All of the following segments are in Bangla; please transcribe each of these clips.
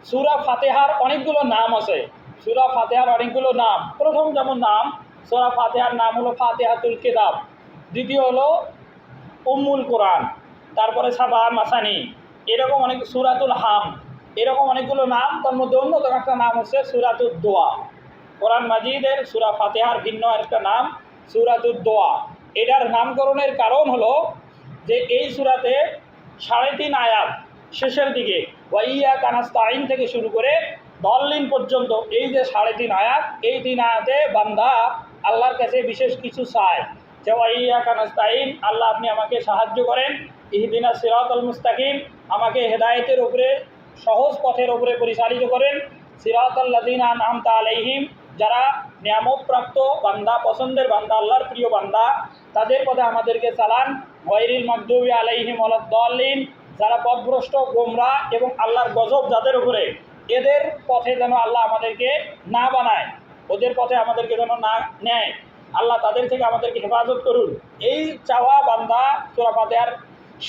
সূরা ফাতিহার অনেকগুলো নাম আছে। সূরা ফাতিহার অনেকগুলো নাম। প্রথম যেমন নাম, সূরা ফাতিহার নাম হলো ফাতিহাতুল কিতাব, দ্বিতীয় হলো উম্মুল কোরআন, তারপরে সাবা মাসানি, এরকম অনেক, সূরাতুল হাম, এরকম অনেকগুলো নাম। তার মধ্যে অন্যতম একটা নাম হচ্ছে সূরাতুদ দোয়া। কোরআন মাজিদের সূরা ফাতিহার ভিন্ন একটা নাম সূরাতুদ দোয়া। এটার নামকরণের কারণ হলো যে এই সূরাতে 3.5 আয়াত শেষের দিকে ওয়াইয়াকা নাস্তাইন থেকে শুরু করে দল্লিন পর্যন্ত, এই যে 3.5 আয়াত, এই 3 আয়াতে বান্দা আল্লাহর কাছে বিশেষ কিছু চায় যে ওয়াইয়াকা নাস্তাইন, আল্লাহ আপনি আমাকে সাহায্য করেন, ইহদিনাস সিরাতাল মুস্তাকিম, আমাকে হেদায়েতের উপরে, সহজ পথের উপরে পরিচালিত করেন, সিরাতাল লাযিনা আনআমতা আলাইহিম, যারা নিয়ামতপ্রাপ্ত বান্দা, পছন্দের বান্দা, আল্লাহর প্রিয় বান্দা, তাদের পথে আমাদেরকে চালান, গায়রিল মাগদুবি আলাইহিম ওয়ালাদ-দাল্লিন, যারা পথভ্রষ্ট, গোমরাহ এবং আল্লাহর গজব যাদের উপরে, এদের পথে যেন আল্লাহ আমাদেরকে না বানায়, ওদের পথে আমাদেরকে যেন না নেয়, আল্লাহ তাদের থেকে আমাদেরকে হেফাজত করুন। এই চাওয়া বান্দা সূরা ফাতিহার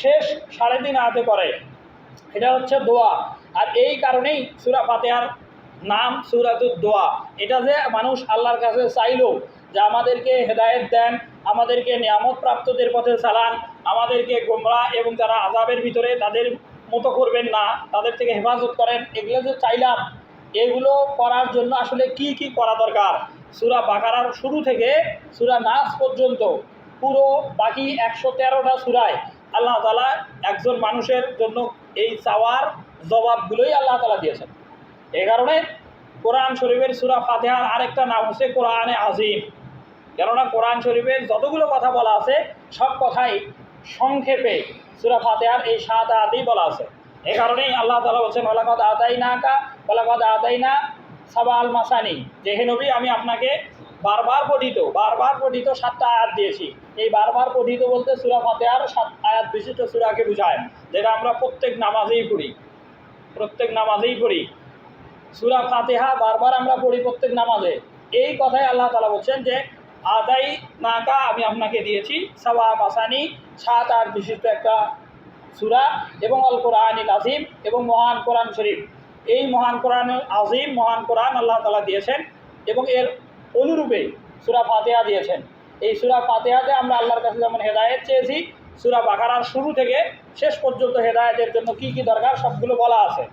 শেষ 3.5 আয়াতে করে। এটা হচ্ছে দোয়া। আর এই কারণেই সূরা ফাতিহার নাম সূরাতুদ দোয়া। এটা যে মানুষ আল্লাহর কাছে চাইলো যে আমাদেরকে হেদায়েত দেন, আমাদেরকে নিয়ামত প্রাপ্তদের পথে চালান, আমাদেরকে গোমরাহ এবং যারা আযাবের ভিতরে তাদের মতো করবেন না, তাদের থেকে হেফাজত করেন, এগুলো যে চাইলাম, এগুলো করার জন্য আসলে কি কি করা দরকার? সূরা বাকারার শুরু থেকে সূরা নাস পর্যন্ত পুরো বাকি 113টা সূরায় আল্লাহ তাআলা একজন মানুষের জন্য এই চাওয়ার জবাবগুলোই আল্লাহ তাআলা দিয়েছেন। এই কারণে কোরআন শরীফের সূরা ফাতিহার আরেকটা নাম হচ্ছে কোরআনে আজিম। কেননা কোরআন শরীফের যতগুলো কথা বলা আছে সব কথাই সংক্ষেপে সূরা ফাতিহার এই 7 আয়াতেই বলা আছে। এই কারণেই আল্লাহ তাআলা বলছেন ওয়ালাকাদ আতাইনা সাবাল মাসানি, যে হে নবী আমি আপনাকে বারবার পঠিত 7টা আয়াত দিয়েছি। এই বারবার পঠিত বলতে সূরা ফাতিহার 7 আয়াত বিশিষ্ট সূরাকে বোঝায়, যেটা আমরা প্রত্যেক নামাজেই পড়ি। সূরা ফাতিহা বারবার আমরা পড়ি প্রত্যেক নামাজে। এই কথাই আল্লাহ তাআলা বলছেন যে আদাই নাকা, আমি আপনাকে দিয়েছি সাবা মাসানি, 7 আয়াত বিশিষ্ট একটা সূরা, এবং আল কোরআনিল আযীম, এবং মহান কোরআন শরীফ। এই মহান কোরআনুল আযীম, মহান কোরআন আল্লাহ তাআলা দিয়েছেন এবং এর অনুরূপে সূরা ফাতিহা দিয়েছেন। এই সূরা ফাতিহাতে আমরা আল্লাহর কাছে যেমন হেদায়েত চেয়েছি, সূরা বাকারার শুরু থেকে শেষ পর্যন্ত হেদায়েতের জন্য কি কি দরকার সবগুলো বলা আছে।